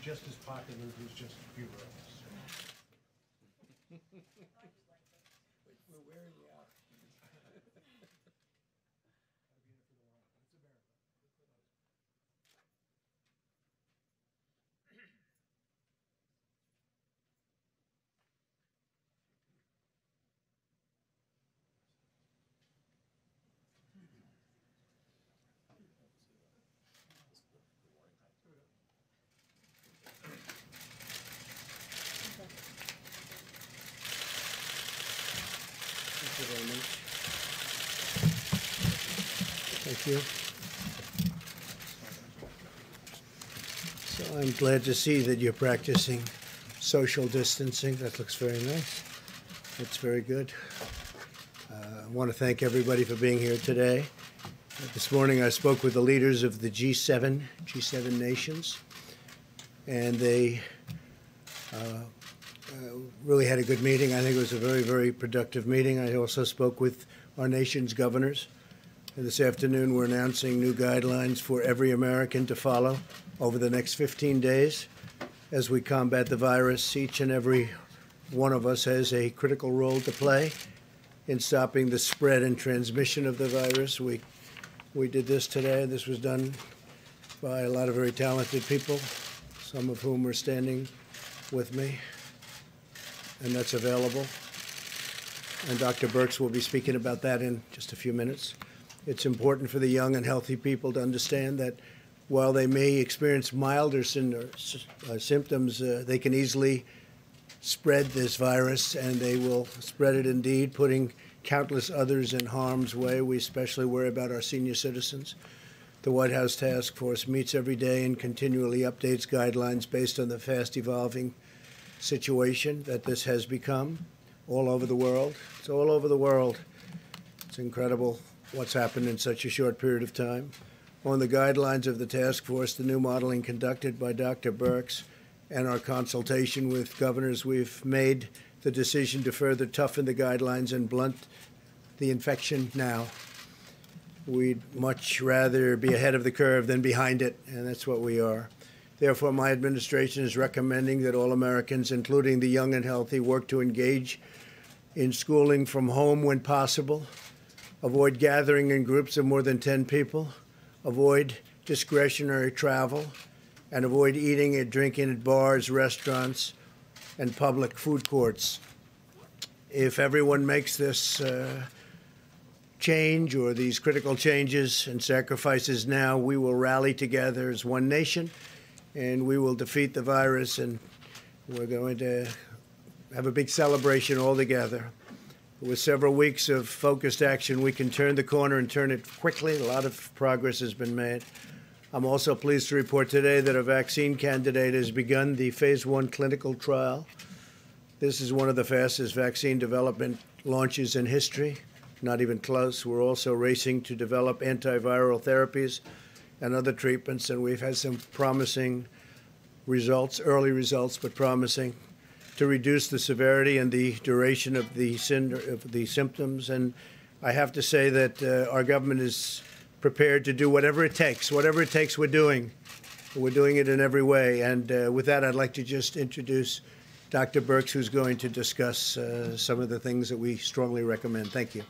just as popular. There's just fewer of us. We're wearing you out. Thank you very much. Thank you. So I'm glad to see that you're practicing social distancing. That looks very nice. That's very good. I want to thank everybody for being here today. This morning I spoke with the leaders of the G7 nations, and they really had a good meeting. I think it was a very, very productive meeting. I also spoke with our nation's governors. And this afternoon, we're announcing new guidelines for every American to follow over the next 15 days as we combat the virus. Each and every one of us has a critical role to play in stopping the spread and transmission of the virus. We did this today. This was done by a lot of very talented people, some of whom are standing with me, and that's available. And Dr. Birx will be speaking about that in just a few minutes. It's important for the young and healthy people to understand that while they may experience milder symptoms, they can easily spread this virus, and they will spread it indeed, putting countless others in harm's way. We especially worry about our senior citizens. The White House Task Force meets every day and continually updates guidelines based on the fast evolving situation that this has become all over the world. It's all over the world. It's incredible what's happened in such a short period of time. On the guidelines of the task force, the new modeling conducted by Dr. Birx, and our consultation with governors, we've made the decision to further toughen the guidelines and blunt the infection now. We'd much rather be ahead of the curve than behind it, and that's what we are. Therefore, my administration is recommending that all Americans, including the young and healthy, work to engage in schooling from home when possible, avoid gathering in groups of more than 10 people, avoid discretionary travel, and avoid eating and drinking at bars, restaurants, and public food courts. If everyone makes this change or these critical changes and sacrifices now, we will rally together as one nation, and we will defeat the virus, and we're going to have a big celebration all together. With several weeks of focused action, we can turn the corner and turn it quickly. A lot of progress has been made. I'm also pleased to report today that a vaccine candidate has begun the phase 1 clinical trial. This is one of the fastest vaccine development launches in history, not even close. We're also racing to develop antiviral therapies and other treatments, and we've had some promising results, early results, but promising, to reduce the severity and the duration of the symptoms. And I have to say that our government is prepared to do whatever it takes. Whatever it takes, we're doing. We're doing it in every way. And with that, I'd like to just introduce Dr. Birx, who's going to discuss some of the things that we strongly recommend. Thank you.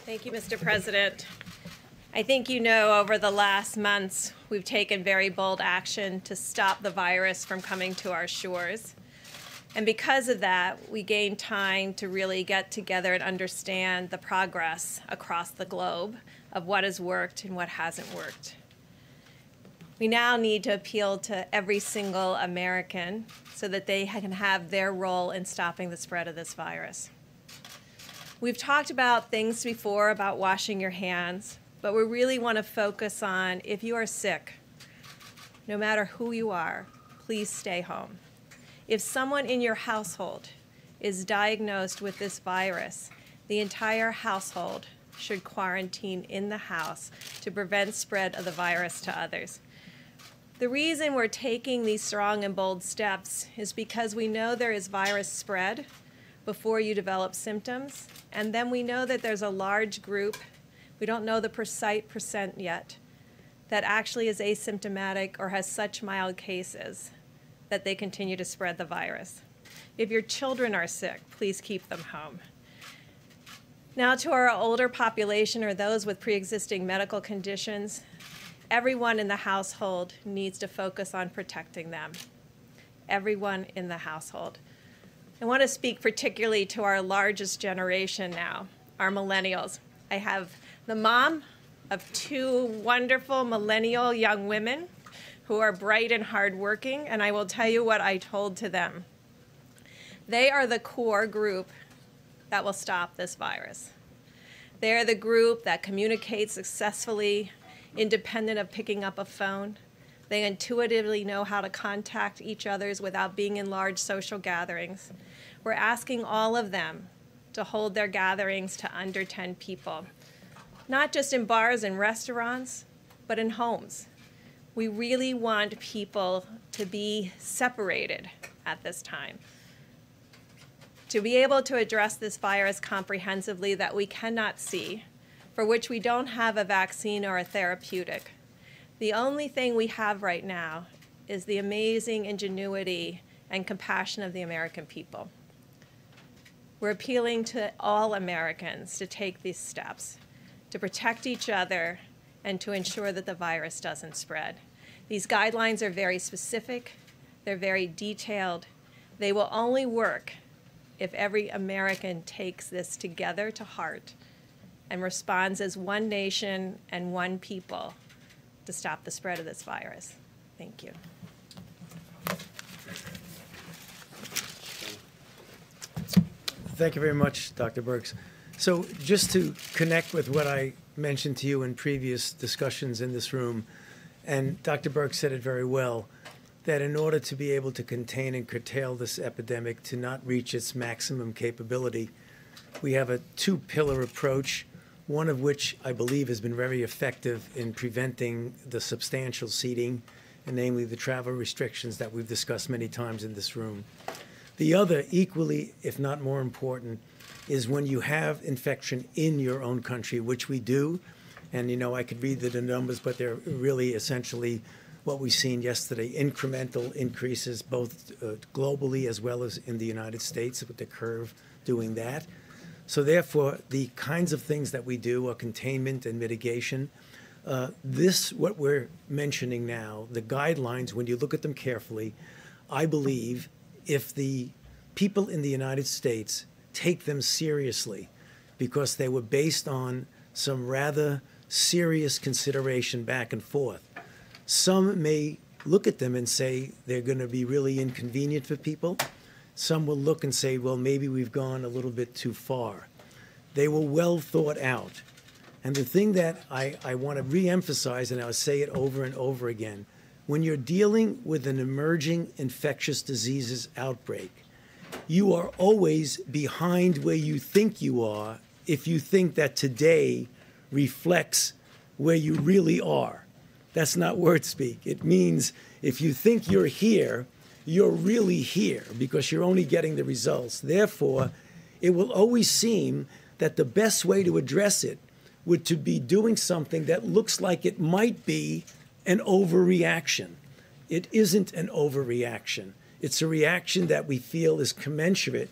Thank you, Mr. President. I think you know over the last months, we've taken very bold action to stop the virus from coming to our shores. And because of that, we gained time to really get together and understand the progress across the globe of what has worked and what hasn't worked. We now need to appeal to every single American so that they can have their role in stopping the spread of this virus. We've talked about things before about washing your hands, but we really want to focus on if you are sick, no matter who you are, please stay home. If someone in your household is diagnosed with this virus, the entire household should quarantine in the house to prevent spread of the virus to others. The reason we're taking these strong and bold steps is because we know there is virus spread before you develop symptoms, and then we know that there's a large group, we don't know the precise percent yet, that actually is asymptomatic or has such mild cases that they continue to spread the virus. If your children are sick, please keep them home. Now to our older population or those with pre-existing medical conditions, everyone in the household needs to focus on protecting them. Everyone in the household. I want to speak particularly to our largest generation now, our millennials. I have the mom of two wonderful millennial young women who are bright and hardworking, and I will tell you what I told to them. They are the core group that will stop this virus. They are the group that communicates successfully, independent of picking up a phone. They intuitively know how to contact each other without being in large social gatherings. We're asking all of them to hold their gatherings to under 10 people, not just in bars and restaurants, but in homes. We really want people to be separated at this time, to be able to address this virus comprehensively that we cannot see, for which we don't have a vaccine or a therapeutic. The only thing we have right now is the amazing ingenuity and compassion of the American people. We're appealing to all Americans to take these steps, to protect each other, and to ensure that the virus doesn't spread. These guidelines are very specific, they're very detailed. They will only work if every American takes this together to heart and responds as one nation and one people to stop the spread of this virus. Thank you. Thank you very much, Dr. Birx. So just to connect with what I mentioned to you in previous discussions in this room, and Dr. Birx said it very well, that in order to be able to contain and curtail this epidemic to not reach its maximum capability, we have a two-pillar approach, one of which I believe has been very effective in preventing the substantial seeding, and namely the travel restrictions that we've discussed many times in this room. The other, equally, if not more important, is when you have infection in your own country, which we do. And, you know, I could read the numbers, but they're really essentially what we've seen yesterday, incremental increases both globally as well as in the United States, with the curve doing that. So therefore, the kinds of things that we do are containment and mitigation. What we're mentioning now, the guidelines, when you look at them carefully, I believe if the people in the United States take them seriously, because they were based on some rather serious consideration back and forth. Some may look at them and say they're going to be really inconvenient for people. Some will look and say, well, maybe we've gone a little bit too far. They were well thought out. And the thing that I want to reemphasize, and I'll say it over and over again, when you're dealing with an emerging infectious diseases outbreak, you are always behind where you think you are if you think that today reflects where you really are. That's not word speak. It means if you think you're here, you're really here because you're only getting the results. Therefore, it will always seem that the best way to address it would to be doing something that looks like it might be an overreaction. It isn't an overreaction. It's a reaction that we feel is commensurate,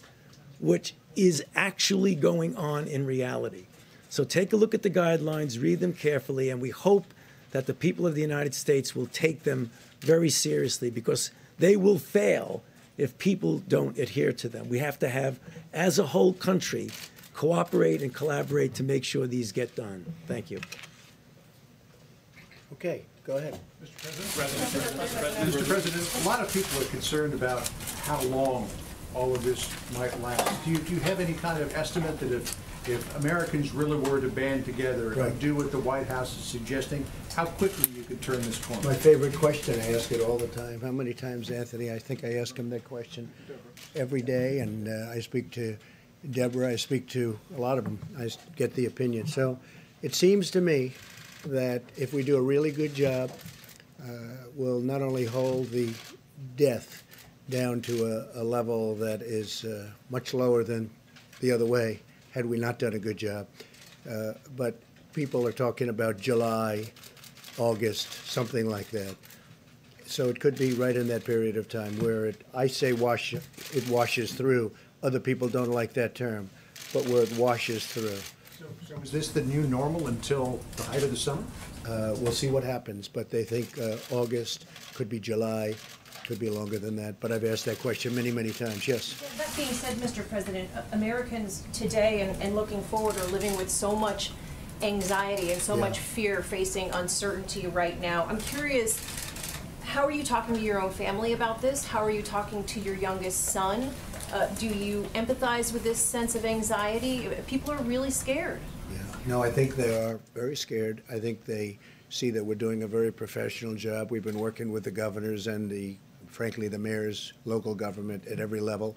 which is actually going on in reality. So take a look at the guidelines, read them carefully, and we hope that the people of the United States will take them very seriously, because they will fail if people don't adhere to them. We have to have, as a whole country, cooperate and collaborate to make sure these get done. Thank you. Okay, go ahead. Mr. President, a lot of people are concerned about how long all of this might last. Do you have any kind of estimate that if Americans really were to band together Right. and do what the White House is suggesting, how quickly you could turn this corner? My favorite question, I ask it all the time. How many times, Anthony? I think I ask him that question every day, and I speak to Deborah, I speak to a lot of them. I get the opinion. So it seems to me that if we do a really good job, we'll not only hold the death down to a level that is much lower than the other way, had we not done a good job. But people are talking about July August, something like that. So it could be right in that period of time where it washes through. Other people don't like that term, but where it washes through. So is this the new normal until the height of the summer? We'll see what happens, but they think August, could be July, could be longer than that. But I've asked that question many, many times. Yes. That being said, Mr. President, Americans today and looking forward are living with so much anxiety and so Yeah. much fear facing uncertainty right now. I'm curious, how are you talking to your own family about this? How are you talking to your youngest son? Do you empathize with this sense of anxiety? People are really scared. Yeah. No, I think they are very scared. I think they see that we're doing a very professional job. We've been working with the governors and frankly, the mayor's local government at every level.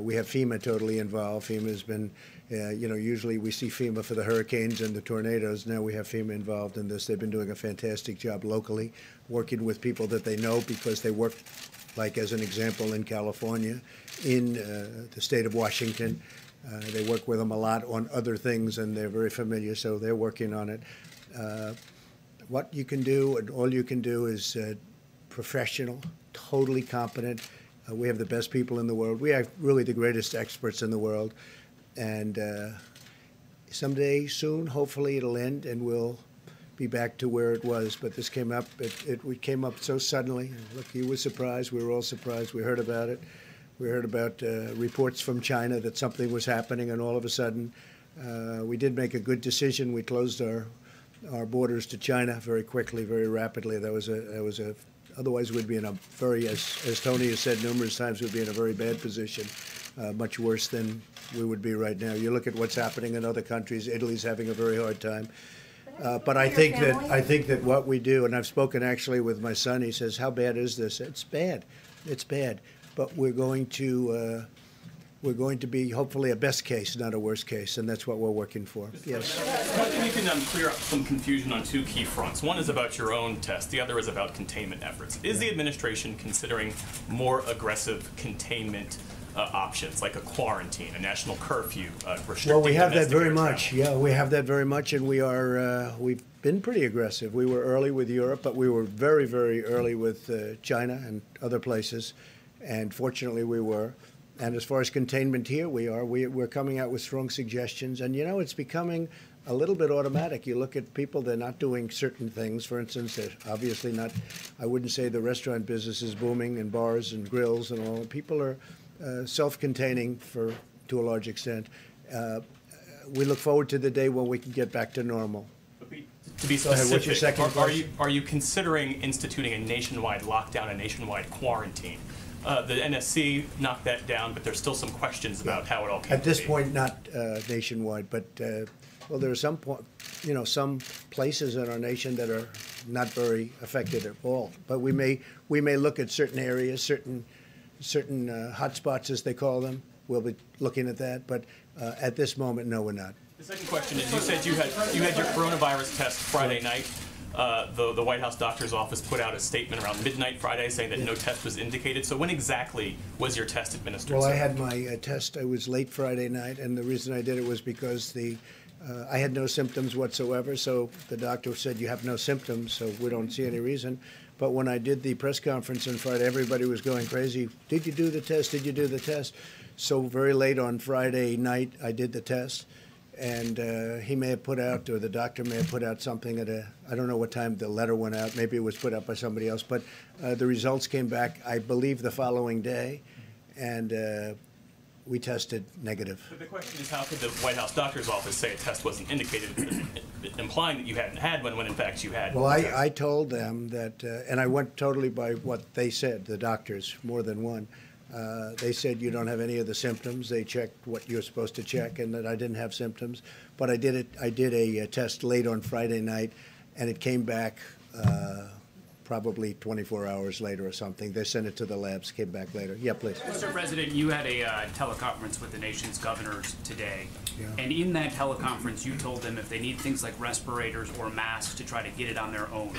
We have FEMA totally involved. FEMA has been, usually we see FEMA for the hurricanes and the tornadoes. Now we have FEMA involved in this. They've been doing a fantastic job locally, working with people that they know because they work, like as an example, in California, in the state of Washington. They work with them a lot on other things, and they're very familiar, so they're working on it. What you can do, and all you can do, is professional, totally competent. We have the best people in the world. We have really the greatest experts in the world. And someday soon, hopefully it'll end and we'll be back to where it was. But this came up, it came up so suddenly. Look, you were surprised. We were all surprised. We heard about it. We heard about reports from China that something was happening, and all of a sudden, we did make a good decision. We closed our borders to China very quickly, very rapidly. Otherwise, we'd be in a very, as Tony has said numerous times, we'd be in a very bad position, much worse than we would be right now. You look at what's happening in other countries. Italy's having a very hard time. But I think that what we do, and I've spoken actually with my son. He says, "How bad is this?" It's bad. It's bad. But we're going to be hopefully a best case, not a worst case, and that's what we're working for. Yes. I think you can clear up some confusion on two key fronts. One is about your own test. The other is about containment efforts. Is the administration considering more aggressive containment options, like a quarantine, a national curfew, restricting Well, we have that domestic very air much. travel? Yeah, we have that very much, and we've been pretty aggressive. We were early with Europe, but we were very, very early with China and other places, and fortunately we were. And as far as containment here, we're coming out with strong suggestions, and it's becoming a little bit automatic. You look at people, they're not doing certain things. For instance, they're obviously not, I wouldn't say the restaurant business is booming, and bars and grills and all. People are self-containing to a large extent. We look forward to the day when we can get back to normal. To be Go ahead, specific, what's your second question? are you considering instituting a nationwide lockdown, a nationwide quarantine? The NSC knocked that down, but there's still some questions about how it all came At this to be. point, not nationwide, but well, there are some places in our nation that are not very affected at all. But we may look at certain areas, certain hotspots, as they call them. We'll be looking at that, but at this moment, no, we're not. The second question is, you said you had your coronavirus test Friday night. The White House doctor's office put out a statement around midnight Friday saying that no test was indicated. So when exactly was your test administered? Well, sir? I had my test. I was late Friday night, and the reason I did it was because I had no symptoms whatsoever. So the doctor said, "You have no symptoms, so we don't see any reason." But when I did the press conference on Friday, everybody was going crazy. Did you do the test? Did you do the test? So very late on Friday night, I did the test. And he may have put out, or the doctor may have put out something I don't know what time the letter went out. Maybe it was put out by somebody else. But the results came back, I believe, the following day. And we tested negative. But the question is, how could the White House doctor's office say a test wasn't indicated, implying that you hadn't had one when in fact you had? Well, I told them that, and I went totally by what they said, the doctors, more than one. They said you don't have any of the symptoms. They checked what you're supposed to check, and that I didn't have symptoms. But I did a test late on Friday night, and it came back probably 24 hours later or something. They sent it to the labs, came back later. Yeah, please. Mr. President, you had a teleconference with the nation's governors today. Yeah. And in that teleconference, you told them if they need things like respirators or masks to try to get it on their own.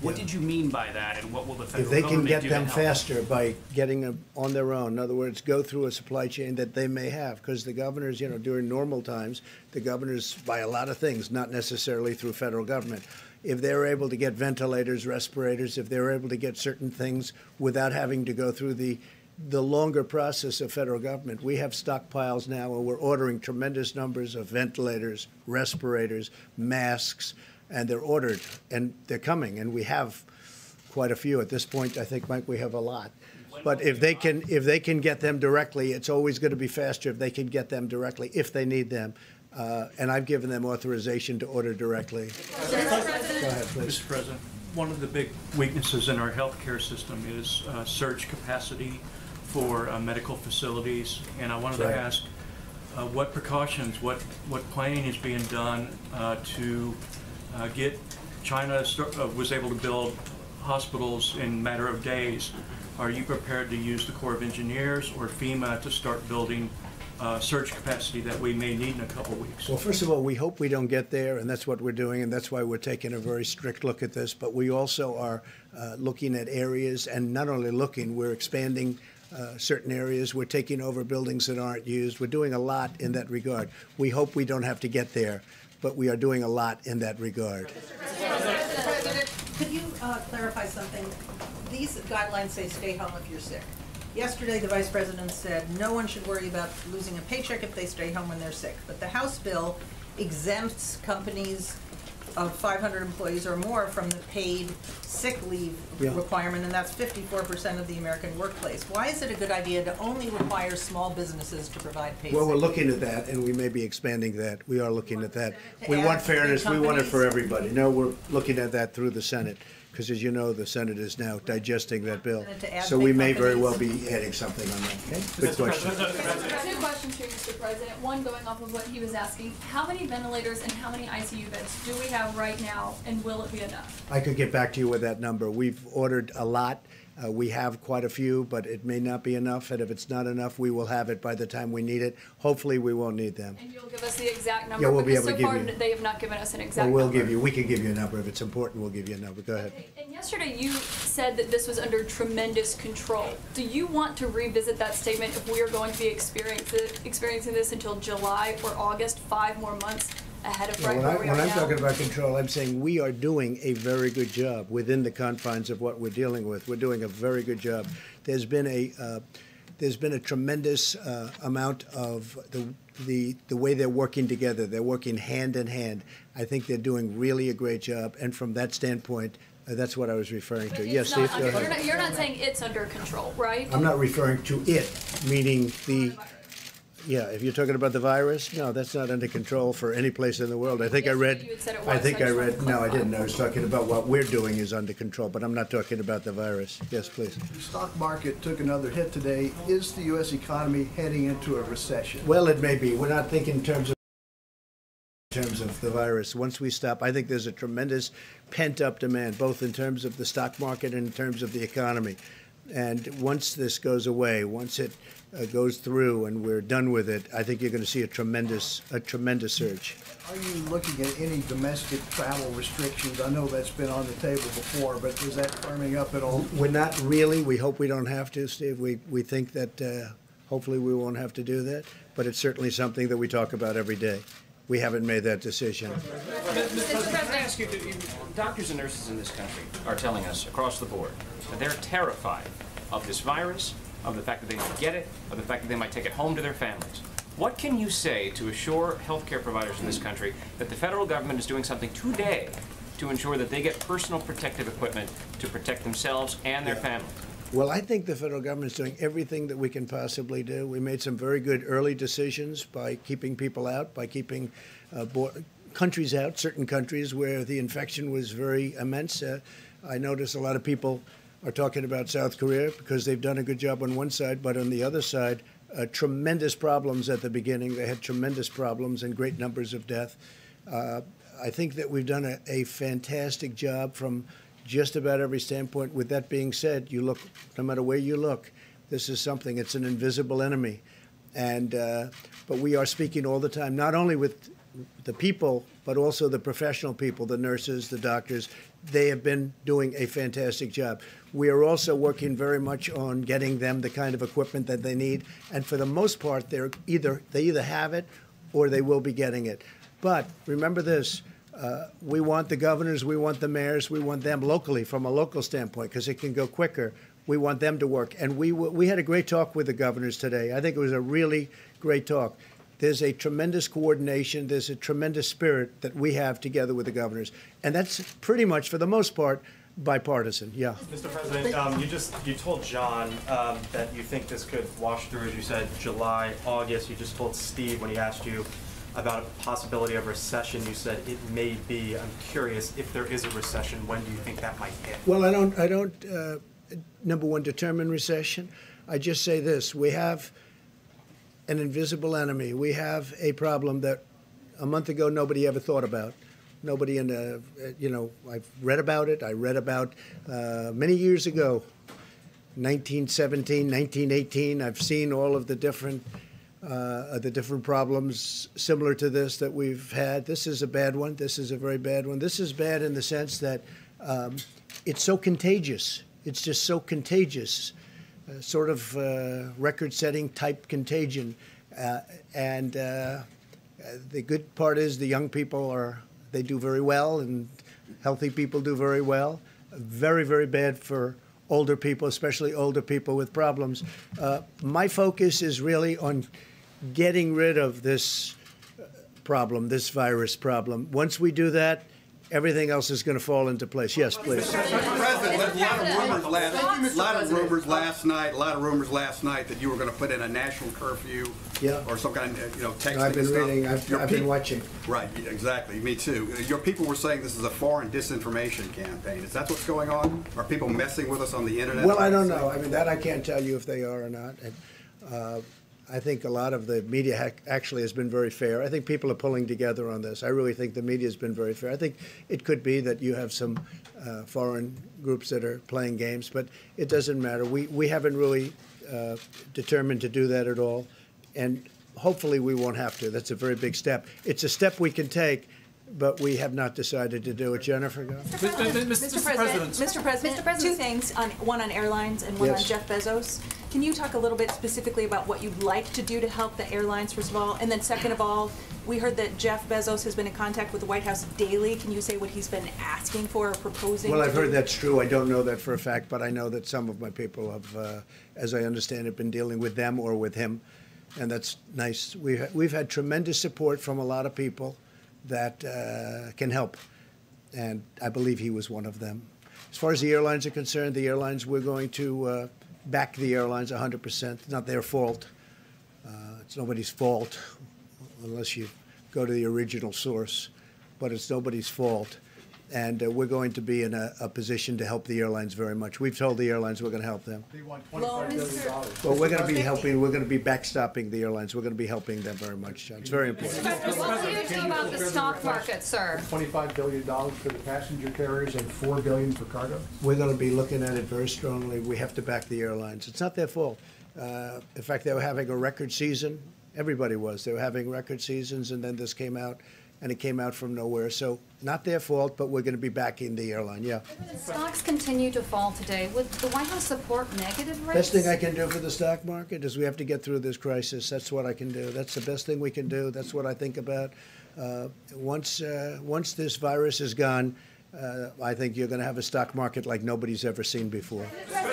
What did you mean by that, and what will the federal If they government can get do to them help? faster by getting them on their own, in other words, go through a supply chain that they may have, because the governors, during normal times, the governors buy a lot of things, not necessarily through federal government. if they're able to get ventilators, respirators, if they're able to get certain things without having to go through the longer process of federal government. We have stockpiles now, and we're ordering tremendous numbers of ventilators, respirators, masks, and they're ordered, and they're coming, and we have quite a few at this point. I think, Mike, we have a lot. But if they can get them directly, it's always going to be faster if they can get them directly if they need them. And I've given them authorization to order directly. Go ahead, please. Mr. President, one of the big weaknesses in our healthcare system is surge capacity for medical facilities, and I wanted to ask what precautions, what planning is being done to get China was able to build hospitals in a matter of days. Are you prepared to use the Corps of Engineers or FEMA to start building surge capacity that we may need in a couple weeks? Well, first of all, we hope we don't get there, and that's what we're doing, and that's why we're taking a very strict look at this. But we also are looking at areas, and not only looking, we're expanding certain areas. We're taking over buildings that aren't used. We're doing a lot in that regard. We hope we don't have to get there, but we are doing a lot in that regard. Mr. President, could you clarify something? These guidelines say stay home if you're sick. Yesterday, the Vice President said no one should worry about losing a paycheck if they stay home when they're sick. But the House bill exempts companies of 500 employees or more from the paid sick leave requirement, and that's 54% of the American workplace. Why is it a good idea to only require small businesses to provide paid sick leave? Well, we're looking at that, and we may be expanding that. We are looking at that. We want fairness. We want it for everybody. No, we're looking at that through the Senate, because as you know, the Senate is now digesting that bill. So we may very well be adding something on that. Okay? Good question. Two questions here, Mr. President. One, going off of what he was asking, how many ventilators and how many ICU beds do we have right now, and will it be enough? I could get back to you with that number. We've ordered a lot. We have quite a few, but it may not be enough, and if it's not enough, we will have it by the time we need it. Hopefully, we won't need them. And you'll give us the exact number? Yeah, we'll be because able to so give far you. they have not given us an exact Well, number. we can give you a number. If it's important, we'll give you a number. Go ahead. Okay. And yesterday you said that this was under tremendous control. Do you want to revisit that statement if we are going to be experiencing this until July or August, 5 more months ahead of right where we are When I'm now? talking about control, I'm saying we are doing a very good job within the confines of what we're dealing with. We're doing a very good job. There's been a tremendous amount of the way they're working together. They're working hand in hand. I think they're doing really a great job. And from that standpoint, that's what I was referring to. Yes, Steve, go ahead. You're not saying it's under control, right? I'm not referring to it, meaning the. Yeah, if you're talking about the virus, no, that's not under control for any place in the world. I think I read. You had said it was, I think so I just wanted read. to No, I clarify. didn't. I was talking about what we're doing is under control, but I'm not talking about the virus. Yes, please. The stock market took another hit today. Is the U.S. economy heading into a recession? Well, it may be. We're not thinking in terms of the virus. Once we stop, I think there's a tremendous pent-up demand, both in terms of the stock market and in terms of the economy. And once this goes away, once it goes through and we're done with it, I think you're going to see a tremendous surge. Are you looking at any domestic travel restrictions? I know that's been on the table before, but is that firming up at all? We're not really. We hope we don't have to, Steve. We think that hopefully we won't have to do that, but it's certainly something that we talk about every day. We haven't made that decision. Mr. President, can I ask you, doctors and nurses in this country are telling us across the board that they're terrified of this virus, of the fact that they might get it, of the fact that they might take it home to their families. What can you say to assure healthcare providers in this country that the federal government is doing something today to ensure that they get personal protective equipment to protect themselves and their families? Well, I think the federal government is doing everything that we can possibly do. We made some very good early decisions by keeping people out, by keeping countries out, certain countries where the infection was very immense. I notice a lot of people are talking about South Korea because they've done a good job on one side, but on the other side, tremendous problems at the beginning. They had tremendous problems and great numbers of death. I think that we've done a fantastic job from just about every standpoint. With that being said, you look, no matter where you look, this is something, it's an invisible enemy. And, but we are speaking all the time, not only with the people, but also the professional people, the nurses, the doctors. They have been doing a fantastic job. We are also working very much on getting them the kind of equipment that they need. And for the most part, they either have it or they will be getting it. But remember this, We want the governors, we want the mayors, we want them locally from a local standpoint because it can go quicker. We want them to work. And we had a great talk with the governors today. I think it was a really great talk. There's a tremendous coordination. There's a tremendous spirit that we have together with the governors. And that's pretty much, for the most part, bipartisan. Yeah. Mr. President, you told John that you think this could wash through, as you said, July, August. You just told Steve when he asked you about a possibility of recession. You said it may be. I'm curious, if there is a recession, when do you think that might hit? Well, I don't number one, determine recession. I just say this: we have an invisible enemy. We have a problem that a month ago nobody ever thought about. Nobody in the, I've read about it. I read about many years ago, 1917, 1918. I've seen all of the different problems similar to this that we've had. This is a bad one. This is a very bad one. This is bad in the sense that it's so contagious. It's just so contagious, sort of record-setting type contagion. And the good part is the young people they do very well, and healthy people do very well. Very, very bad for older people, especially older people with problems. My focus is really on getting rid of this problem, this virus problem. Once we do that, everything else is going to fall into place. Yes, please. Mr. President, a lot of rumors last night that you were going to put in a national curfew, or some kind of texting. I've been reading. I've been watching. Right, exactly. Me too. Your people were saying this is a foreign disinformation campaign. Is that what's going on? Are people messing with us on the internet? Well, I don't know. I mean, that I can't tell you if they are or not. And, I think a lot of the media actually has been very fair. I think people are pulling together on this. I really think the media has been very fair. I think it could be that you have some foreign groups that are playing games, but it doesn't matter. We haven't really determined to do that at all, and hopefully we won't have to. That's a very big step. It's a step we can take, but we have not decided to do it. Jennifer, go. Mr. President, two things, one on airlines and one on Jeff Bezos. Can you talk a little bit specifically about what you'd like to do to help the airlines, first of all? And then second of all, we heard that Jeff Bezos has been in contact with the White House daily. Can you say what he's been asking for or proposing? Well, I've heard that's true. I don't know that for a fact, but I know that some of my people have, as I understand it, been dealing with them or with him. And that's nice. We've had tremendous support from a lot of people that can help, and I believe he was one of them. As far as the airlines are concerned, the airlines, we're going to back the airlines 100%. It's not their fault. It's nobody's fault unless you go to the original source, but it's nobody's fault. And we're going to be in a position to help the airlines very much. We've told the airlines we're going to help them. They want $25 billion. Well, we're going to be helping. We're going to be backstopping the airlines. We're going to be helping them very much, John. It's very important. What do you do about the stock market, sir? $25 billion for the passenger carriers and $4 billion for cargo. We're going to be looking at it very strongly. We have to back the airlines. It's not their fault. In fact, they were having a record season. Everybody was. They were having record seasons, and then this came out. And it came out from nowhere. So not their fault, but we're going to be backing the airline, yeah. The stocks continue to fall today. Would the White House support negative rates? Best thing I can do for the stock market is we have to get through this crisis. That's what I can do. That's the best thing we can do. That's what I think about. Once this virus is gone, I think you're going to have a stock market like nobody's ever seen before. Thank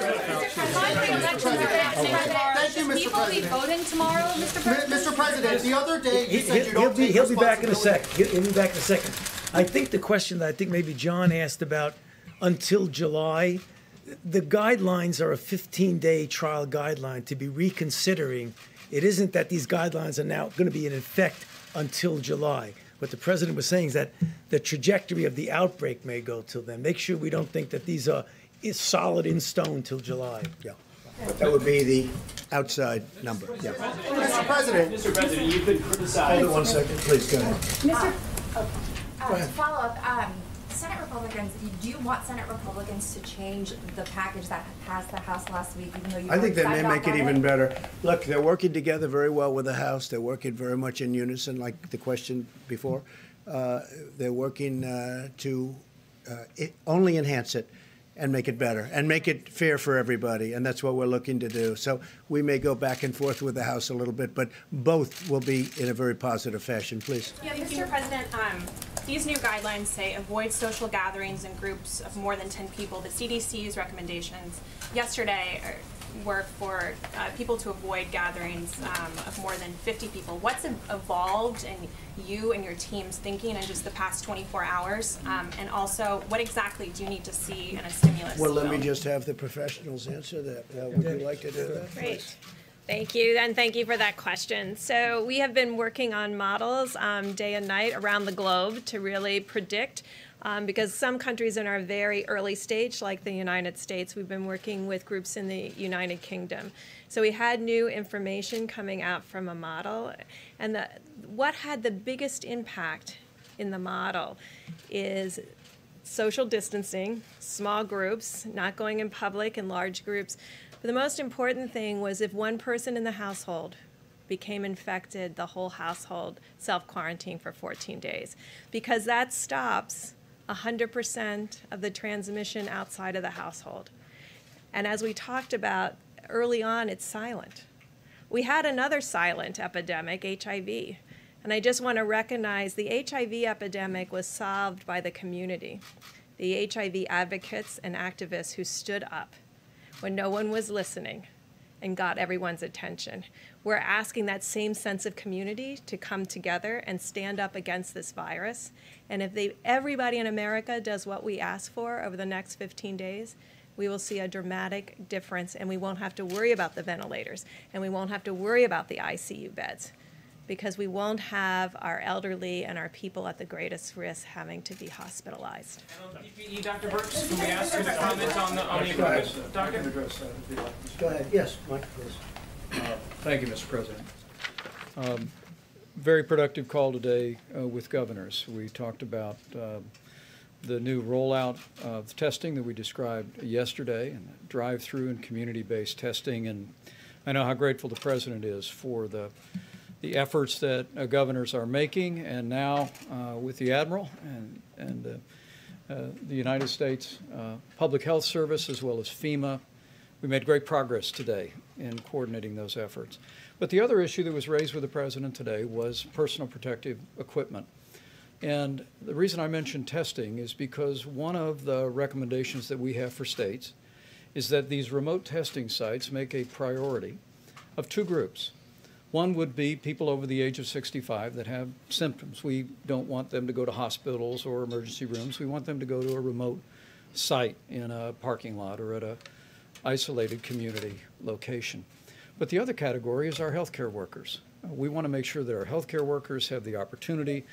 you, Mr. President. Will be voting tomorrow, Mr. President? Mr. President, the other day you said you don't take He'll be back in a second. He'll be back in a second. I think the question that I think maybe John asked about until July, the guidelines are a 15-day trial guideline to be reconsidering. It isn't that these guidelines are now going to be in effect until July. What the president was saying is that the trajectory of the outbreak may go till then. Make sure we don't think that these are solid in stone till July. Yeah. That would be the outside number. Yeah. Mr. President, you've been criticized. Hold on 1 second, please. Go ahead. To follow up, Senate Republicans, do you want Senate Republicans to change the package that passed the House last week, even though you I think they may decided make it on even better. Look, they're working together very well with the House. They're working very much in unison, like the question before. They're working to only enhance it and make it better and make it fair for everybody. And that's what we're looking to do. So we may go back and forth with the House a little bit, but both will be in a very positive fashion. Please. Yeah, Mr. President, these new guidelines say avoid social gatherings in groups of more than 10 people. The CDC's recommendations yesterday were for people to avoid gatherings of more than 50 people. What's evolved in you and your team's thinking in just the past 24 hours? And also, what exactly do you need to see in a stimulus Well, let me bill? just have the professionals answer that. Would you like to do that? Great. Thank you, and thank you for that question. So we have been working on models day and night around the globe to really predict, because some countries in our very early stage, like the United States, we've been working with groups in the United Kingdom. So we had new information coming out from a model, and what had the biggest impact in the model is social distancing, small groups, not going in public in large groups. But the most important thing was if one person in the household became infected, the whole household self-quarantined for 14 days, because that stops 100% of the transmission outside of the household. And as we talked about early on, it's silent. We had another silent epidemic, HIV. And I just want to recognize the HIV epidemic was solved by the community, the HIV advocates and activists who stood up when no one was listening and got everyone's attention. We're asking that same sense of community to come together and stand up against this virus. And if everybody in America does what we ask for over the next 15 days, we will see a dramatic difference, and we won't have to worry about the ventilators, and we won't have to worry about the ICU beds, because we won't have our elderly and our people at the greatest risk having to be hospitalized. PPE, Dr. Birx, can we ask you to comment on the equipment? Doctor? Go ahead. Yes, Mike, please. Thank you, Mr. President. Very productive call today with governors. We talked about the new rollout of testing that we described yesterday, and drive-through and community-based testing. And I know how grateful the President is for the efforts that governors are making, and now with the Admiral and the United States Public Health Service as well as FEMA, we made great progress today in coordinating those efforts. But the other issue that was raised with the President today was personal protective equipment. And the reason I mentioned testing is because one of the recommendations that we have for states is that these remote testing sites make a priority of two groups. One would be people over the age of 65 that have symptoms. We don't want them to go to hospitals or emergency rooms. We want them to go to a remote site in a parking lot or at a isolated community location. But the other category is our healthcare workers. We want to make sure that our healthcare workers have the opportunity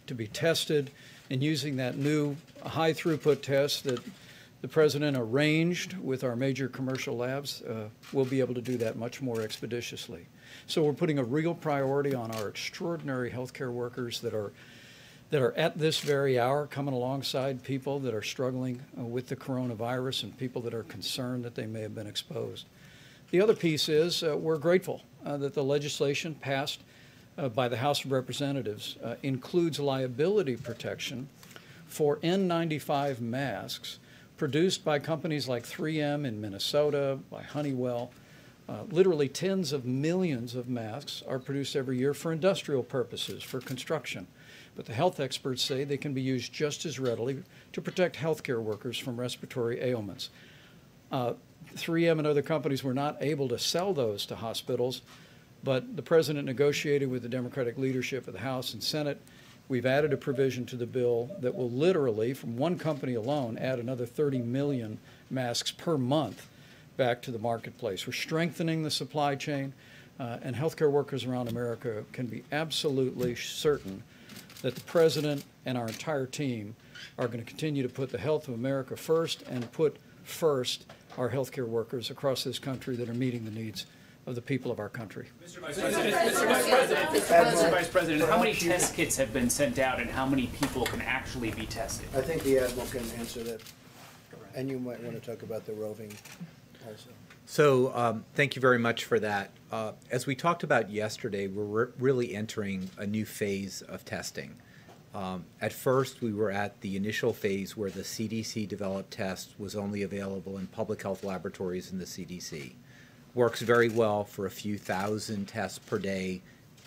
to be tested, and using that new high throughput test that the President arranged with our major commercial labs, we'll be able to do that much more expeditiously. So we're putting a real priority on our extraordinary healthcare workers that are at this very hour coming alongside people that are struggling with the coronavirus and people that are concerned that they may have been exposed. The other piece is we're grateful that the legislation passed by the House of Representatives includes liability protection for N95 masks produced by companies like 3M in Minnesota, by Honeywell. Literally tens of millions of masks are produced every year for industrial purposes, for construction. But the health experts say they can be used just as readily to protect healthcare workers from respiratory ailments. 3M and other companies were not able to sell those to hospitals, but the President negotiated with the Democratic leadership of the House and Senate. We've added a provision to the bill that will literally, from one company alone, add another 30 million masks per month back to the marketplace. We're strengthening the supply chain, and healthcare workers around America can be absolutely certain that the President and our entire team are going to continue to put the health of America first and put first our healthcare workers across this country that are meeting the needs of the people of our country. Mr. Vice President, how many test kits have been sent out and how many people can actually be tested? I think the Admiral can answer that. And you might want to talk about the roving also. So thank you very much for that. As we talked about yesterday, we're really entering a new phase of testing. At first, we were at the initial phase where the CDC-developed test was only available in public health laboratories in the CDC. Works very well for a few thousand tests per day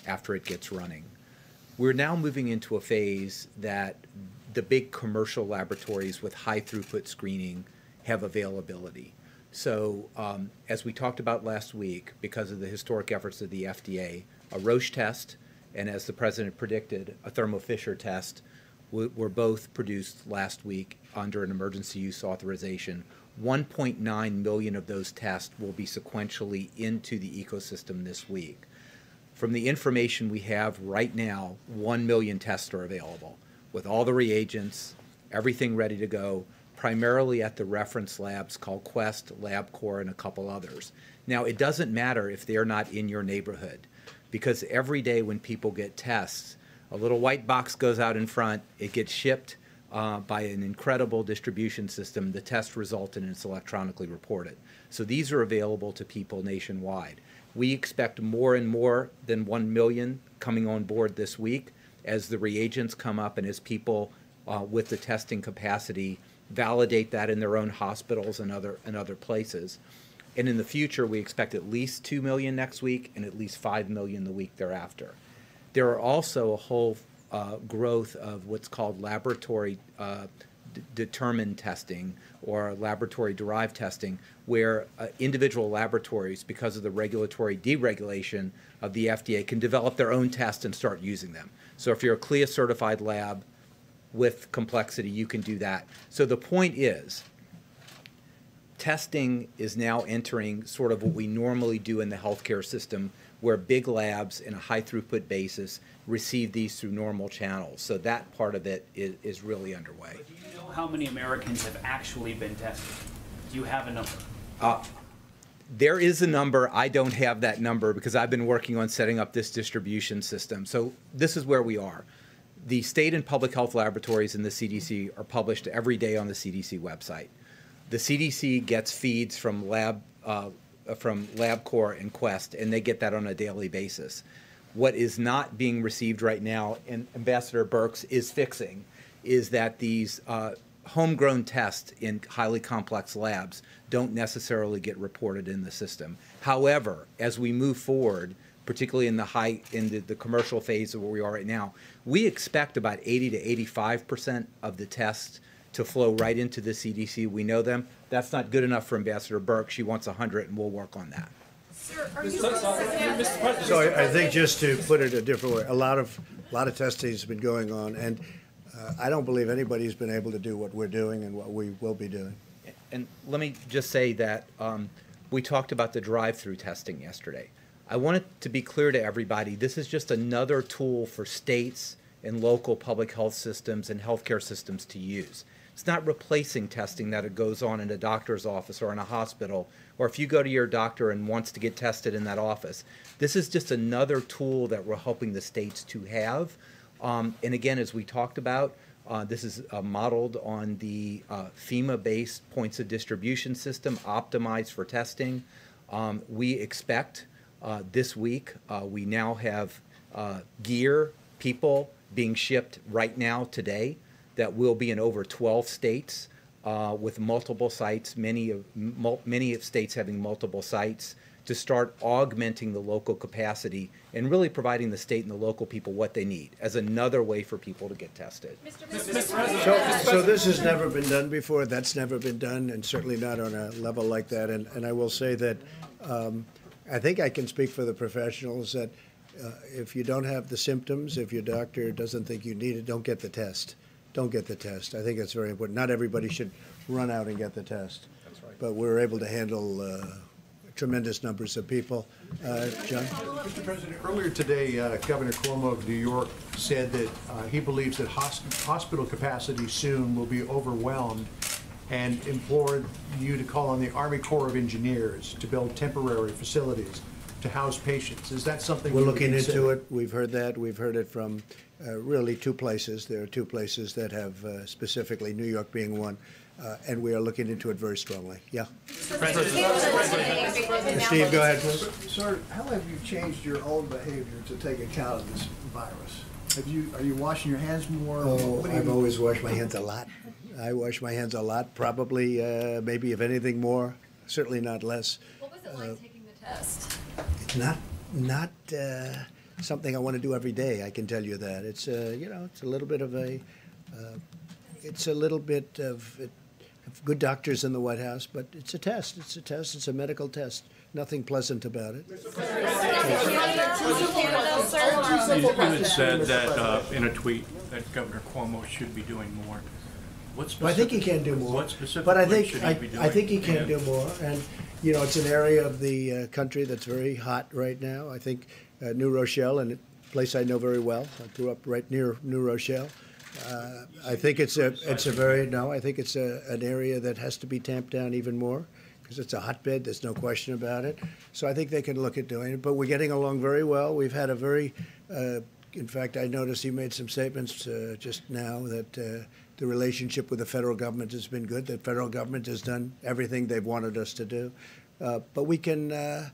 after it gets running. We're now moving into a phase that the big commercial laboratories with high throughput screening have availability. So as we talked about last week, because of the historic efforts of the FDA, a Roche test, and as the President predicted, a Thermo Fisher test were both produced last week under an emergency use authorization. 1.9 million of those tests will be sequentially into the ecosystem this week. From the information we have right now, 1 million tests are available with all the reagents, everything ready to go, primarily at the reference labs called Quest, LabCorp, and a couple others. Now, it doesn't matter if they're not in your neighborhood, because every day when people get tests, a little white box goes out in front, it gets shipped by an incredible distribution system, the test result, and it's electronically reported. So these are available to people nationwide. We expect more and more than 1 million coming on board this week as the reagents come up and as people with the testing capacity validate that in their own hospitals and other places. And in the future, we expect at least 2 million next week and at least 5 million the week thereafter. There are also a whole growth of what's called laboratory determined testing or laboratory-derived testing, where individual laboratories, because of the regulatory deregulation of the FDA, can develop their own tests and start using them. So if you're a CLIA-certified lab with complexity, you can do that. So the point is, testing is now entering sort of what we normally do in the healthcare system, where big labs in a high throughput basis receive these through normal channels. So that part of it is really underway. Do you know how many Americans have actually been tested? Do you have a number? There is a number. I don't have that number because I've been working on setting up this distribution system. So this is where we are. The state and public health laboratories in the CDC are published every day on the CDC website. The CDC gets feeds from LabCorp and Quest, and they get that on a daily basis. What is not being received right now, and Ambassador Birx is fixing, is that these homegrown tests in highly complex labs don't necessarily get reported in the system. However, as we move forward, particularly in the commercial phase of where we are right now, we expect about 80 to 85% of the tests to flow right into the CDC. We know them. That's not good enough for Ambassador Birx. She wants 100, and we'll work on that. Sir, are you So I think just to put it a different way, a lot of testing has been going on, and I don't believe anybody's been able to do what we're doing and what we will be doing. And let me just say that we talked about the drive-through testing yesterday. I want it to be clear to everybody, this is just another tool for states and local public health systems and healthcare systems to use. It's not replacing testing that goes on in a doctor's office or in a hospital, or if you go to your doctor and wants to get tested in that office. This is just another tool that we're helping the states to have. And again, as we talked about, this is modeled on the FEMA-based points of distribution system optimized for testing. We expect this week, we now have gear, people being shipped right now today that will be in over 12 states with multiple sites, many states having multiple sites, to start augmenting the local capacity and really providing the state and the local people what they need as another way for people to get tested. So this has never been done before. That's never been done, and certainly not on a level like that. And I will say that I think I can speak for the professionals that if you don't have the symptoms, if your doctor doesn't think you need it, don't get the test. Don't get the test. I think that's very important. Not everybody should run out and get the test. That's right. But we're able to handle tremendous numbers of people. John? Mr. President, earlier today, Governor Cuomo of New York said that he believes that hospital capacity soon will be overwhelmed and implored you to call on the Army Corps of Engineers to build temporary facilities to house patients. Is that something we're looking into? It. We've heard that. We've heard it from really two places. There are two places that have specifically, New York being one, and we are looking into it very strongly. Yeah. Steve, go ahead, please. Sir, how have you changed your own behavior to take account of this virus? Are you washing your hands more? Oh, I've always washed my hands a lot. I wash my hands a lot, probably, maybe if anything more, certainly not less. What was it like taking the test? something I want to do every day. I can tell you that. It's you know, it's a little bit of good doctors in the White House, but it's a test. It's a test. It's a medical test. Nothing pleasant about it. You had said that in a tweet that Governor Cuomo should be doing more. Well, I think he can do more. What specifically but I think should he be doing? I think he can do more. And you know, it's an area of the country that's very hot right now. I think New Rochelle, and a place I know very well. I grew up right near New Rochelle. I think it's an area that has to be tamped down even more because it's a hotbed. There's no question about it. So I think they can look at doing it. But we're getting along very well. We've had a very, in fact, I noticed he made some statements just now that the relationship with the federal government has been good. The federal government has done everything they've wanted us to do. But we can. I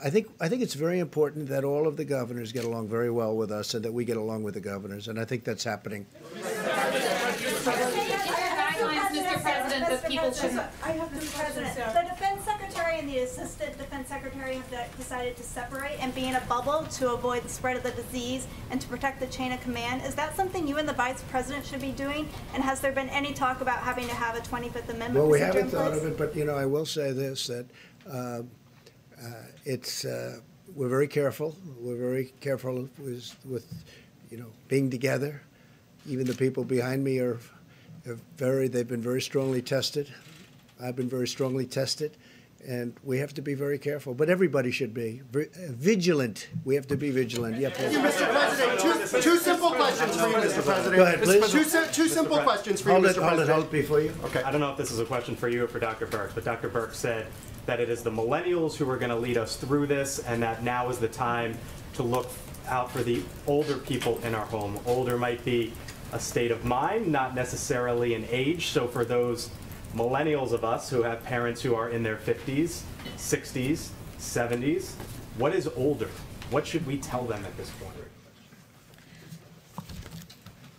think it's very important that all of the governors get along very well with us, and that we get along with the governors, and I think that's happening. Mr. President, that people shouldn't. I have the President. The Defense Secretary and the Assistant Defense Secretary have decided to separate and be in a bubble to avoid the spread of the disease and to protect the chain of command. Is that something you and the Vice President should be doing? And has there been any talk about having to have a 25th Amendment? Well, we haven't thought of it, but you know, I will say this: that we're very careful. We're very careful with you know, being together. Even the people behind me they've been very strongly tested. I've been very strongly tested, and we have to be very careful. But everybody should be vigilant. We have to be vigilant. Yeah, please. Mr. President, two simple questions for you, Mr. President. Go ahead, please. Two simple questions for you, Mr. President. Hold it before you. Okay. I don't know if this is a question for you or for Dr. Birx, but Dr. Birx said that it is the millennials who are going to lead us through this, and that now is the time to look out for the older people in our home. Older might be a state of mind, not necessarily an age. So for those millennials of us who have parents who are in their 50s, 60s, 70s, what is older? What should we tell them at this point?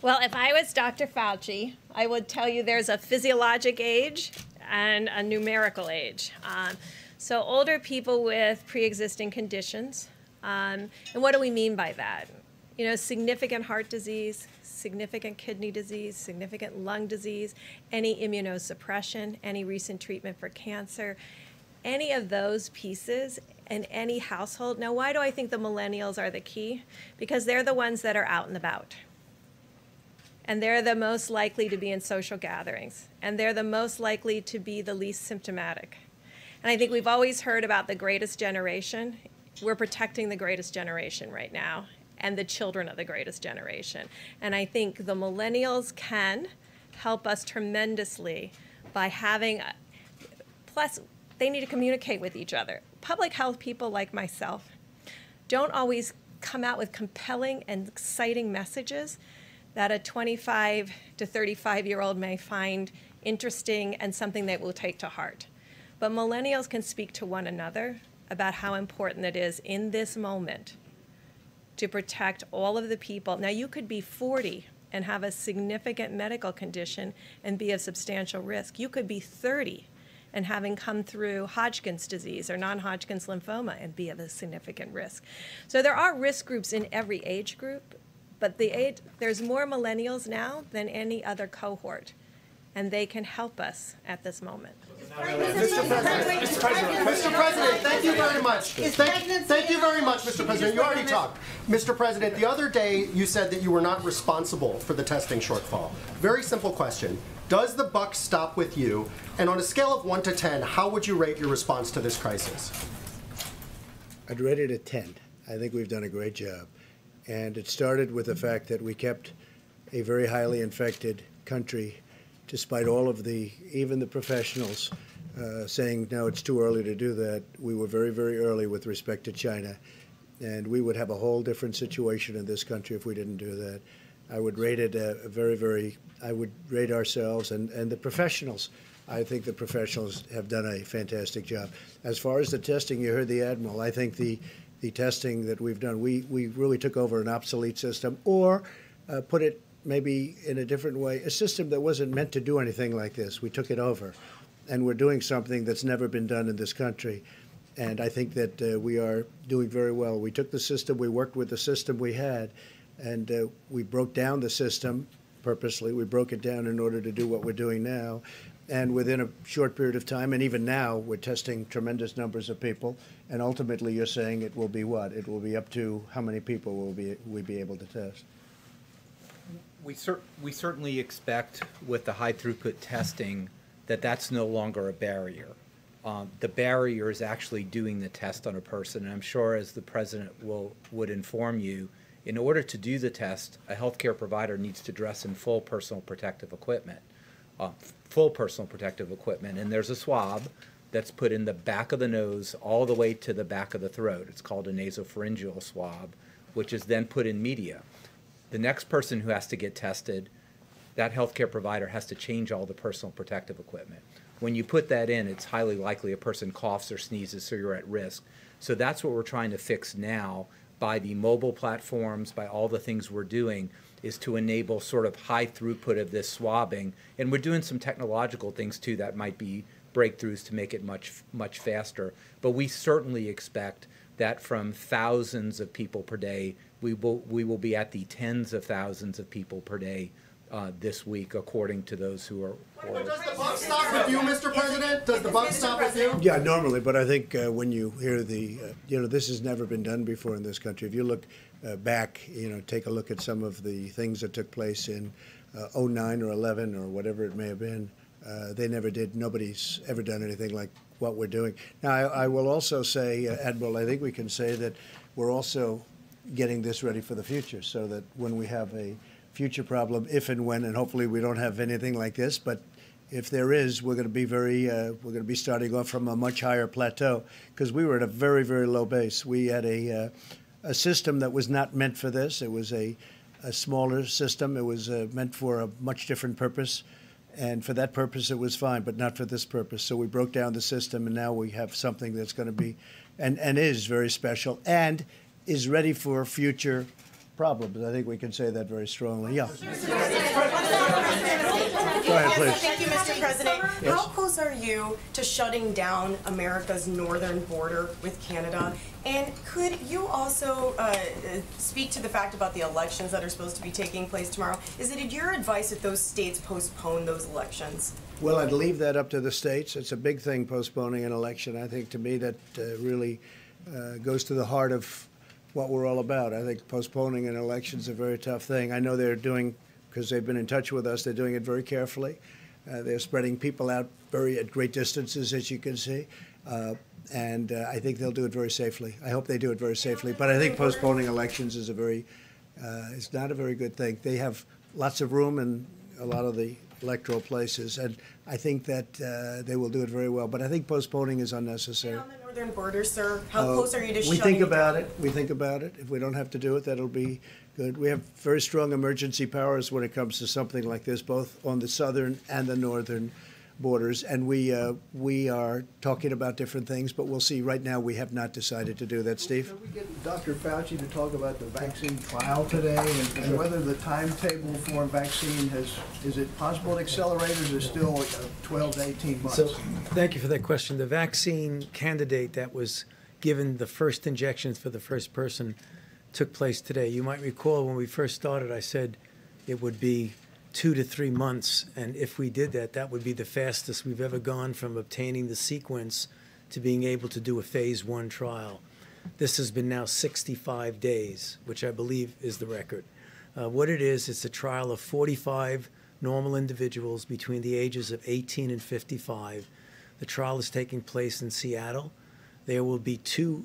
Well, if I was Dr. Fauci, I would tell you there's a physiologic age and a numerical age. So older people with pre-existing conditions. And what do we mean by that? You know, significant heart disease, significant kidney disease, significant lung disease, any immunosuppression, any recent treatment for cancer, any of those pieces in any household. Now, why do I think the millennials are the key? Because they're the ones that are out and about. And they're the most likely to be in social gatherings. And they're the most likely to be the least symptomatic. And I think we've always heard about the greatest generation. We're protecting the greatest generation right now, and the children of the greatest generation. And I think the millennials can help us tremendously by having, plus they need to communicate with each other. Public health people like myself don't always come out with compelling and exciting messages that a 25 to 35-year-old may find interesting and something they will take to heart. But millennials can speak to one another about how important it is in this moment to protect all of the people. Now, you could be 40 and have a significant medical condition and be of substantial risk. You could be 30 and having come through Hodgkin's disease or non-Hodgkin's lymphoma and be of a significant risk. So there are risk groups in every age group, but there's more millennials now than any other cohort, and they can help us at this moment. Mr. President, thank you very much. Thank you very much, Mr. President. You already talked. Mr. President, the other day you said that you were not responsible for the testing shortfall. Very simple question. Does the buck stop with you? And on a scale of 1 to 10, how would you rate your response to this crisis? I'd rate it a 10. I think we've done a great job. And it started with the fact that we kept a very highly infected country, despite all of even the professionals saying, no, it's too early to do that. We were very, very early with respect to China. And we would have a whole different situation in this country if we didn't do that. I would rate it I would rate ourselves and the professionals. I think the professionals have done a fantastic job. As far as the testing, you heard the Admiral. I think the testing that we've done, we really took over an obsolete system, or put it maybe in a different way, a system that wasn't meant to do anything like this. We took it over, and we're doing something that's never been done in this country. And I think that we are doing very well. We took the system, we worked with the system we had, and we broke down the system purposely. We broke it down in order to do what we're doing now. And within a short period of time, and even now, we're testing tremendous numbers of people. And ultimately, you're saying it will be what? It will be up to how many people will we be able to test? We certainly expect with the high throughput testing that that's no longer a barrier. The barrier is actually doing the test on a person. And I'm sure, as the president would inform you, in order to do the test, a healthcare provider needs to dress in full personal protective equipment. And there's a swab that's put in the back of the nose all the way to the back of the throat. It's called a nasopharyngeal swab, which is then put in media. The next person who has to get tested, that healthcare provider has to change all the personal protective equipment. When you put that in, it's highly likely a person coughs or sneezes, so you're at risk. So that's what we're trying to fix now by the mobile platforms, by all the things we're doing, is to enable sort of high throughput of this swabbing. And we're doing some technological things too that might be breakthroughs to make it much faster. But we certainly expect that from thousands of people per day, we will be at the tens of thousands of people per day this week, according to those who are. Does the buck stop with you, Mr. President? Does the buck stop with you? Yeah, normally, but I think when you hear the, this has never been done before in this country. If you look back, take a look at some of the things that took place in 09 or 11 or whatever it may have been. They never did. Nobody's ever done anything like what we're doing. Now, I will also say, Admiral, I think we can say that we're also getting this ready for the future, so that when we have a future problem, if and when, and hopefully we don't have anything like this, but if there is, we're going to be we're going to be starting off from a much higher plateau, because we were at a very, very low base. We had a system that was not meant for this. It was a smaller system. It was meant for a much different purpose. And for that purpose, it was fine, but not for this purpose. So we broke down the system, and now we have something that's going to be, and is very special, and is ready for future problems. I think we can say that very strongly. Yeah. Go ahead, please. Thank you, Mr. President. Yes. How close are you to shutting down America's northern border with Canada? And could you also speak to the fact about the elections that are supposed to be taking place tomorrow? Is it your advice that those states postpone those elections? Well, I'd leave that up to the states. It's a big thing, postponing an election. I think, to me, that really goes to the heart of what we're all about. I think postponing an election is a very tough thing. I know they're doing, because they've been in touch with us, they're doing it very carefully. They're spreading people out at great distances, as you can see. And I think they'll do it very safely. I hope they do it very safely. But I think postponing elections is it's not a very good thing. They have lots of room in a lot of the electoral places, and I think that they will do it very well. But I think postponing is unnecessary. On the northern border, sir, how close are you to We shutting think it about down? it. We think about it. If we don't have to do it, that'll be good. We have very strong emergency powers when it comes to something like this, both on the southern and the northern borders, and we are talking about different things, but we'll see. Right now, we have not decided to do that. Steve? Can we get Dr. Fauci to talk about the vaccine trial today, and whether the timetable for a vaccine is it possible to accelerate, or is it still 12 to 18 months? So, thank you for that question. The vaccine candidate that was given the first injections for the first person took place today. You might recall when we first started, I said it would be 2 to 3 months, and if we did that, that would be the fastest we've ever gone from obtaining the sequence to being able to do a phase 1 trial. This has been now 65 days, which I believe is the record. What it is, it's a trial of 45 normal individuals between the ages of 18 and 55. The trial is taking place in Seattle. There will be 2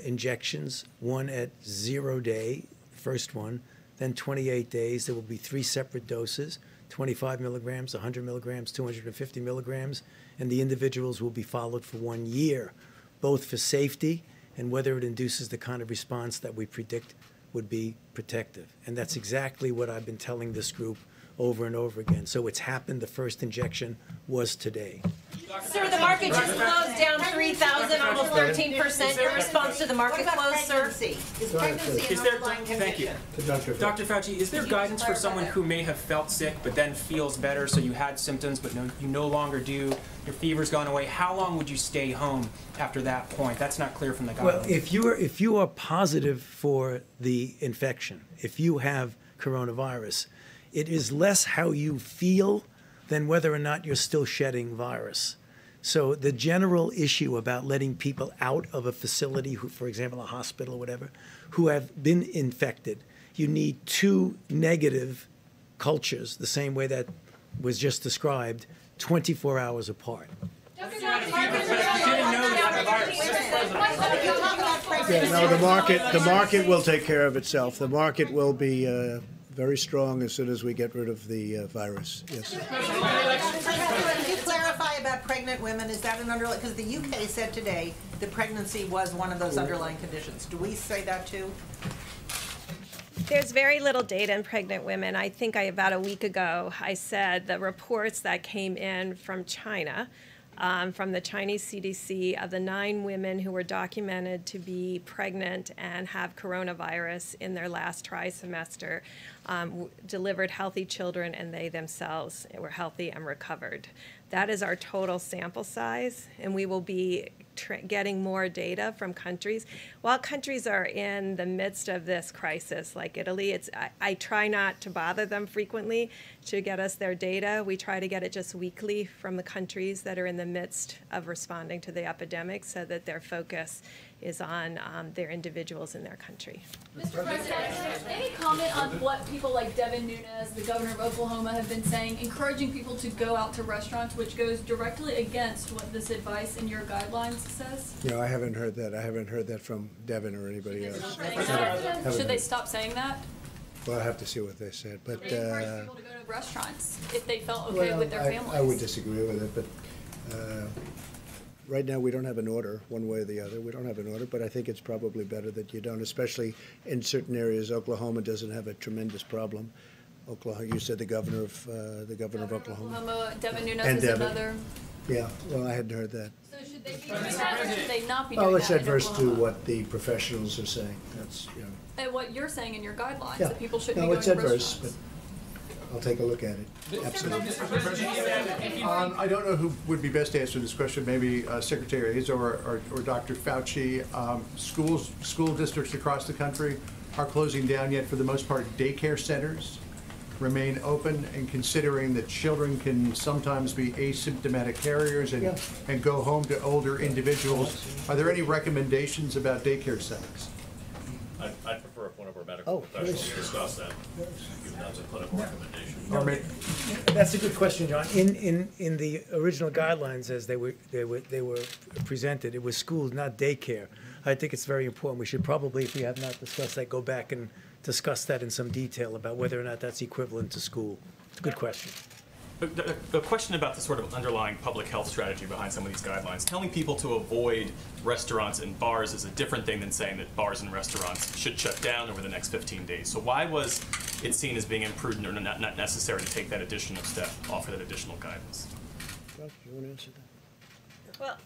injections, one at 0 day, first one, then 28 days. There will be 3 separate doses, 25 milligrams, 100 milligrams, 250 milligrams, and the individuals will be followed for 1 year, both for safety and whether it induces the kind of response that we predict would be protective. And that's exactly what I've been telling this group over and over again. So it's happened. The first injection was today. Sir, the market just closed down 3,000, almost 13%. Your response to the market close, sir? Is pregnancy an underlying condition? Dr. Fauci, is there guidance for someone who may have felt sick but then feels better, so you had symptoms but you no longer do, your fever's gone away? How long would you stay home after that point? That's not clear from the guidelines. Well, if you are positive for the infection, if you have coronavirus, it is less how you feel than whether or not you're still shedding virus. So the general issue about letting people out of a facility, who, for example, a hospital or whatever, who have been infected, you need 2 negative cultures, the same way that was just described, 24 hours apart. Yeah, no, the market will take care of itself. The market will be very strong as soon as we get rid of the virus. Yes. Can you clarify about pregnant women? Is that an underlying? Because the UK said today that pregnancy was one of those underlying conditions. Do we say that too? There's very little data in pregnant women. I think about a week ago, I said the reports that came in from China, from the Chinese CDC, of the 9 women who were documented to be pregnant and have coronavirus in their last trimester, delivered healthy children, and they themselves were healthy and recovered. That is our total sample size, and we will be getting more data from countries. While countries are in the midst of this crisis, like Italy, I try not to bother them frequently to get us their data. We try to get it just weekly from the countries that are in the midst of responding to the epidemic, so that their focus is on their individuals in their country. Mr. President, any comment on what people like Devin Nunes, the governor of Oklahoma, have been saying, encouraging people to go out to restaurants, which goes directly against what this advice in your guidelines says? No, I haven't heard that. I haven't heard that from Devin or anybody else. Should they stop saying that? Well, I have to see what they said. But They encourage people to go to restaurants if they felt okay with their families. I would disagree with it, but right now we don't have an order one way or the other. We don't have an order, but I think it's probably better that you don't, especially in certain areas. Oklahoma doesn't have a tremendous problem. Oklahoma, you said the governor of Oklahoma. Devin Nunes is another. Yeah, well, I hadn't heard that. So should they be doing that, or should they not be doing that? Oh, it's adverse to Oklahoma? what the professionals are saying. That's, you know. And what you're saying in your guidelines, Yeah. that people shouldn't No, be going it's to adverse, restaurants. but I'll take a look at it. Absolutely. I don't know who would be best to answer this question, maybe Secretary Hayes or Dr. Fauci. School districts across the country are closing down, yet for the most part daycare centers remain open, and considering that children can sometimes be asymptomatic carriers and go home to older individuals, are there any recommendations about daycare centers? I'd prefer if one of our medical professionals discuss that, given that's a clinical recommendation. That's a good question, John. In the original guidelines as they were presented, it was schools, not daycare. I think it's very important. We should probably, if we have not discussed that, go back and discuss that in some detail about whether or not that's equivalent to school. It's a good question. A question about the sort of underlying public health strategy behind some of these guidelines. Telling people to avoid restaurants and bars is a different thing than saying that bars and restaurants should shut down over the next 15 days. So why was it seen as being imprudent or not necessary to take that additional step, offer that additional guidance? Well, do you want to answer that? Well,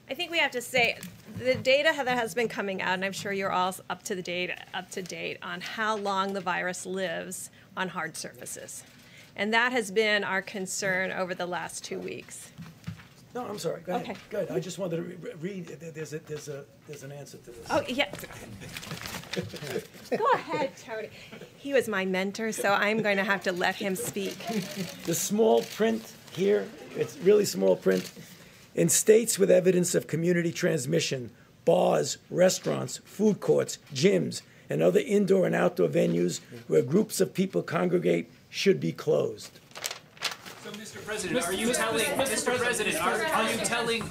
I think we have to say the data that has been coming out, and I'm sure you're all up to date on how long the virus lives on hard surfaces. And that has been our concern over the last 2 weeks. No, I'm sorry. Go ahead. Okay. Good. I just wanted to read. There's an answer to this. Oh, yeah. Go ahead, Tony. He was my mentor, so I'm going to have to let him speak. The small print here, it's really small print. In states with evidence of community transmission, bars, restaurants, food courts, gyms, and other indoor and outdoor venues where groups of people congregate should be closed. So, Mr. President,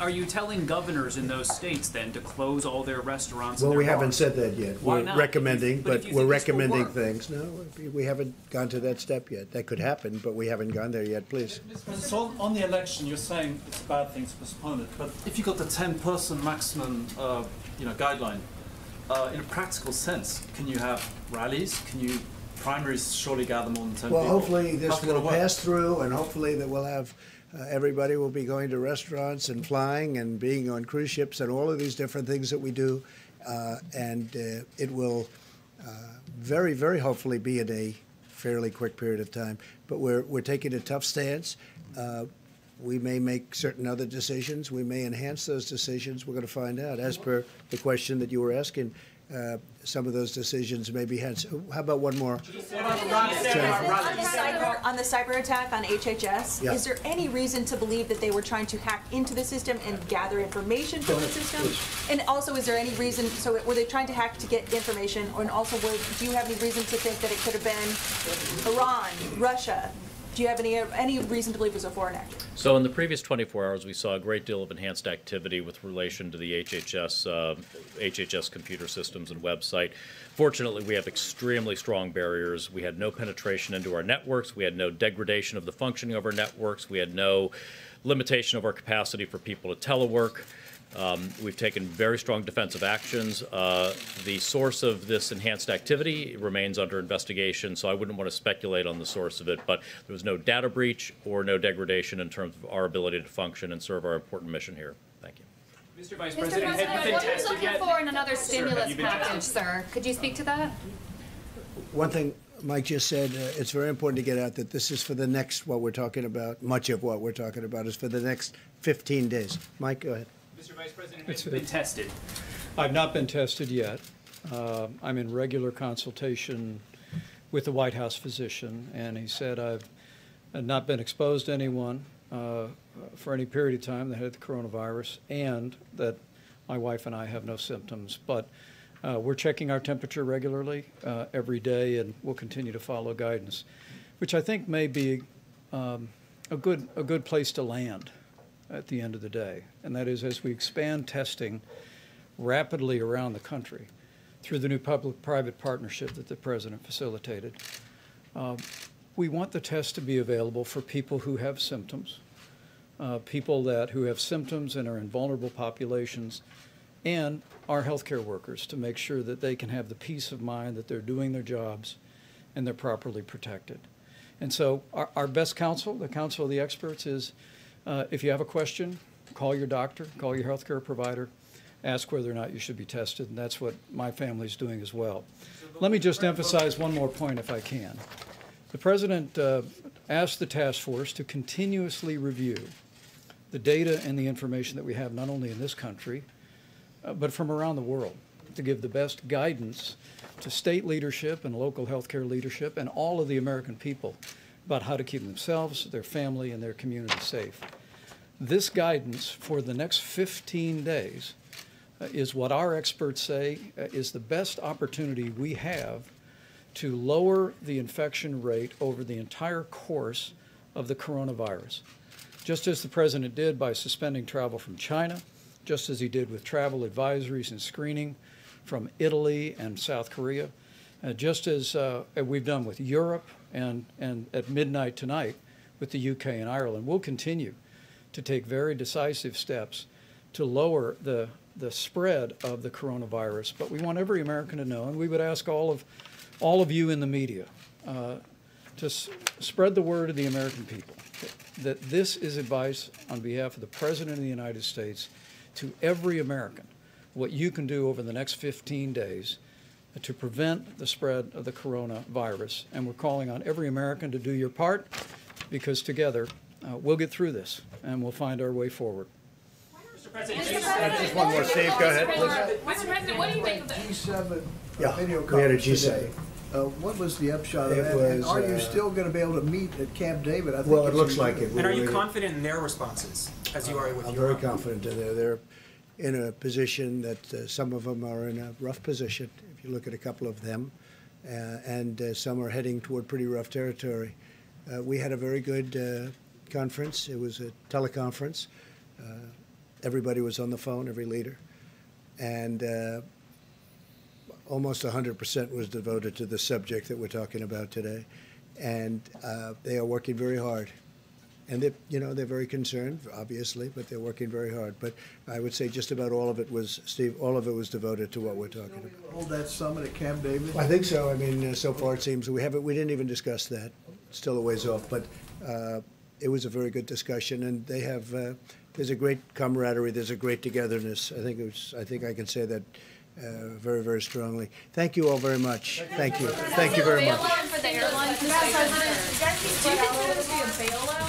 are you telling governors in those states then to close all their restaurants? Well, and we their haven't bars? said that yet. Why We're not? recommending, But if but you we're think this will recommending work. things. No, we haven't gone to that step yet. That could happen, but we haven't gone there yet. Please. So on the election, you're saying it's a bad thing to postpone it, but if you got the 10-person maximum, guideline, in a practical sense, can you have rallies? Can you primaries surely gather more than 10 Well, people? hopefully this How's it gonna will work? pass through, and hopefully that we'll have Everybody will be going to restaurants and flying and being on cruise ships and all of these different things that we do. And it will very, very hopefully be in a fairly quick period of time. But we're taking a tough stance. We may make certain other decisions. We may enhance those decisions. We're going to find out. As per the question that you were asking, some of those decisions may be enhanced. How about one more? On the cyber attack on HHS, Yeah. is there any reason to believe that they were trying to hack into the system and gather information from the system? And also, is there any reason, so were they trying to hack to get information, and also do you have any reason to think that it could have been Iran, Russia? Do you have any reason to believe it was a foreign actor? So in the previous 24 hours, we saw a great deal of enhanced activity with relation to the HHS computer systems and website. Fortunately, we have extremely strong barriers. We had no penetration into our networks. We had no degradation of the functioning of our networks. We had no limitation of our capacity for people to telework. We've taken very strong defensive actions. The source of this enhanced activity remains under investigation, so I wouldn't want to speculate on the source of it, but there was no data breach or no degradation in terms of our ability to function and serve our important mission here. Thank you. Mr. Vice Mr. President, President, have you what been are you tested looking yet? for in another Sir, have stimulus you been package, tested? sir? Could you speak to that? One thing Mike just said, it's very important to get out that this is for the next, what we're talking about, much of what we're talking about is for the next 15 days. Mike, go ahead. Mr. Vice President, have you been tested? I've not been tested yet. I'm in regular consultation with the White House physician, and he said I've not been exposed to anyone for any period of time that had the coronavirus, and that my wife and I have no symptoms. But we're checking our temperature regularly every day, and we'll continue to follow guidance, which I think may be a good place to land at the end of the day. And that is, as we expand testing rapidly around the country through the new public-private partnership that the President facilitated, we want the test to be available for people who have symptoms, people who have symptoms and are in vulnerable populations, and our healthcare workers, to make sure that they can have the peace of mind that they're doing their jobs and they're properly protected. And so our best counsel, the counsel of the experts, is if you have a question, call your doctor, call your healthcare provider, ask whether or not you should be tested, and that's what my family's doing as well. Let me just emphasize one more point, if I can. The President asked the task force to continuously review the data and the information that we have, not only in this country, but from around the world, to give the best guidance to state leadership and local healthcare leadership and all of the American people about how to keep themselves, their family, and their community safe. This guidance for the next 15 days is what our experts say is the best opportunity we have to lower the infection rate over the entire course of the coronavirus. Just as the President did by suspending travel from China, just as he did with travel advisories and screening from Italy and South Korea, just as we've done with Europe and at midnight tonight with the UK and Ireland. We'll continue to take very decisive steps to lower the spread of the coronavirus. But we want every American to know, and we would ask all of you in the media to spread the word of the American people that this is advice on behalf of the President of the United States to every American, what you can do over the next 15 days to prevent the spread of the coronavirus. And we're calling on every American to do your part, because together we'll get through this and we'll find our way forward. Mr. President, just one more. Steve, go ahead, please. Mr. President, what do you think of the G7 Yeah, video we had a conference G7. today. What was the upshot of It that? And was, are you still going to be able to meet at Camp David? I think Well, it it's looks in like June. it. And are you confident in their responses, as you are with I'm your very own? confident that they're in a position that some of them are in a rough position, if you look at a couple of them, and some are heading toward pretty rough territory. We had a very good conference. It was a teleconference. Everybody was on the phone, every leader. And almost 100% was devoted to the subject that we're talking about today. And they are working very hard. And they're very concerned, obviously, but they're working very hard. But I would say just about all of it was, Steve, all of it was devoted to what we're talking about. Hold that summit at Camp David? I think so. I mean, so far it seems we didn't even discuss that. It's still a ways off, but it was a very good discussion, and they have there's a great camaraderie, there's a great togetherness. I think I can say that very, very strongly. Thank you all very much. Thank you. Thank you very much. For the airlines, Do you consider this to be a bailout?